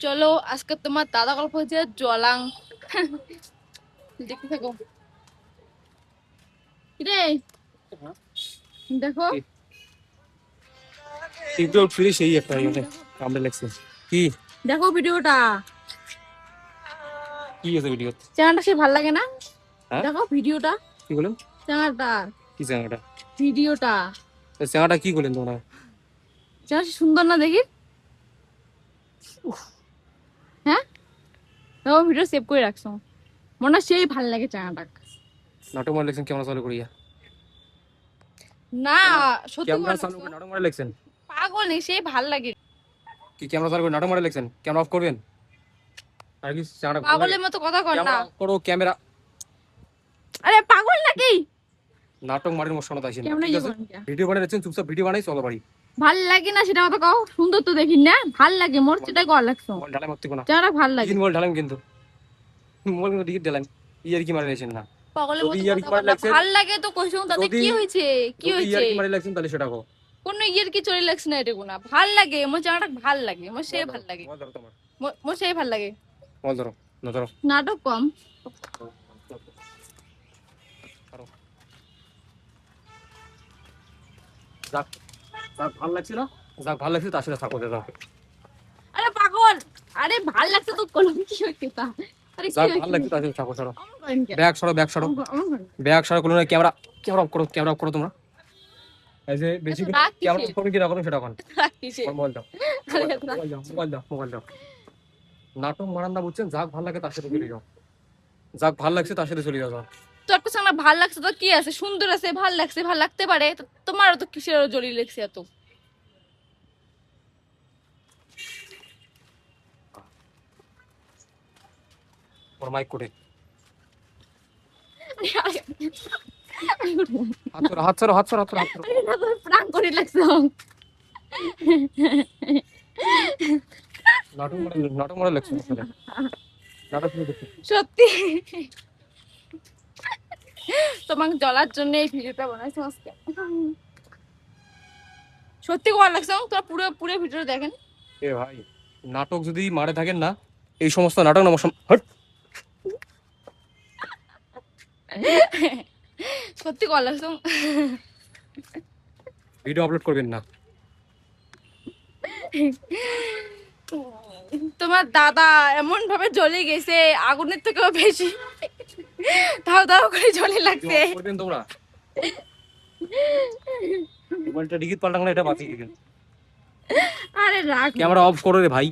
চলো আজকে তোমার দাদা গল্প হচ্ছে জলাং। দেখতে থাকো। কিরে দেখো টিকটক ফ্রি সেই একটা মানে কামড়ে লাগছে কি দেখো ভিডিওটা। কি আছে ভিডিও? চ্যানেলটা সে ভালো লাগে না? হ্যাঁ দেখো ভিডিওটা। কি বলেন? চ্যানেলটা কি জায়গাটা? ভিডিওটা জায়গাটা কি বলেন তোমরা? চ্যানেলটা সুন্দর না দেখি? হ্যাঁ দেখো ভিডিও সেভ করে রাখছো, মনে হয় সেই ভালো লাগে চ্যানেলটা। নাটক মার লেখছেন ক্যামেরা চালু করিয়া? না সত্যি ক্যামেরা করে চালু করে নাটক মারে লেখছেন? পাগল নেই, সেই ভালো লাগে। কি ক্যামেরা চালু করে নাটক মারে লেখছেন? ক্যামেরা অফ করবেন? আর কি জায়গাটা ভালো লাগে? পাগলের মতো কথা কর না। ক্যামেরা অফ করো ক্যামেরা। আরে পাগল নাকি? নাটক মারের মশলা তাইছেন কেমন ঠিক আছে? ভিডিও বানাই লেখছেন, চুপচাপ ভিডিও বানাই চলো বাড়ি। ভাল লাগে না সেটা কথা কও, সুন্দর তো দেখি না, ভাল লাগে মোর সেটাই কর লাগছো। মোবাইল ঢালাই মারতে কোনা যারা ভাল লাগে। তিন মোবাইল ঢালাম কিন্তু মোবাইল কিন্তু টিকিট ঢালাম। ইয়ার কি মারে লেখছেন না? পাগলের যদি মতো ইয়ার কথা কি মারে কর না। লেখছেন, ভাল লাগে তো কইছো, তাতে যদি কি হইছে? কি যদি হইছে? ইয়ার কি মারে লেখছেন তাহলে সেটা কো। কোন ইয়ের কি চলে লাগছে না, এটা কোনা ভাল লাগে মোর জানাটা, ভাল লাগে মোর, সেই ভাল লাগে মোবাইল ধরো তোমার, মোর, সেই ভাল লাগে। মোবাইল ধরো না ধরো। নাটক কম। যাক যাক ভালো লাগছে না, যাক ভালো লাগছে তার সাথে থাকো দাদা। আরে পাগল, আরে ভাল লাগছে তো কোন কি হইছে তা? আরে কি যাক হইছে? ভালো লাগছে তার সাথে থাকো। সরো আমার করেন কে? ব্যাগ সরো, ব্যাগ সরো, আমার করেন কে? ব্যাগ সরো। কোনো ক্যামেরা, ক্যামেরা অফ করো, ক্যামেরা অফ করো তোমরা। এই যে বেশি এত রাগ ক্যামেরা কিসের? অফ করো কি না করো সেটা কোন। রাগ কিসের? মোবাইল দাও, আরে এত রাগ। মোবাইল দাও, মোবাইল দাও, মোবাইল দাও। নাটক মারান না বুঝছেন? যাক ভালো লাগে তার সাথে চলে যাও, যাক ভালো লাগছে তার সাথে চলে যাও। তোর কাছে আমার ভাল লাগছে তো কি আছে, সুন্দর আছে, ভাল লাগছে, ভাল লাগতে পারে তো, তোমারও তো কিসের জলি লাগছে এত? ওর মাইক করে হাত সরো, হাত সরো, হাত সরো, হাত সরো, হাত সরো। প্রাণ করে লাগছে। নাটক মারা লাগছে আসলে। নাটক শুরু করছি। সত্যি তোমাকে জ্বলার জন্য এই ভিডিওটা বানাইছো আজকে। সত্যি ভালো লাগছে, তোরা পুরো পুরো ভিডিও দেখেন। এ ভাই, নাটক যদি মারে থাকেন না, এই সমস্ত নাটক না হট সত্যি ভালো লাগছে। ভিডিও আপলোড করবেন না। তোমার দাদা এমন ভাবে জ্বলে গেছে আগুনের থেকেও বেশি, ধাও ধাও করে জ্বলে লাগছে। ভিডিও করবেন তোমরা। মোবাইলটা টিকিট পাল্টাং না, এটা বাঁচিয়ে দিবেন। আরে রাগ। ক্যামেরা অফ করো রে ভাই।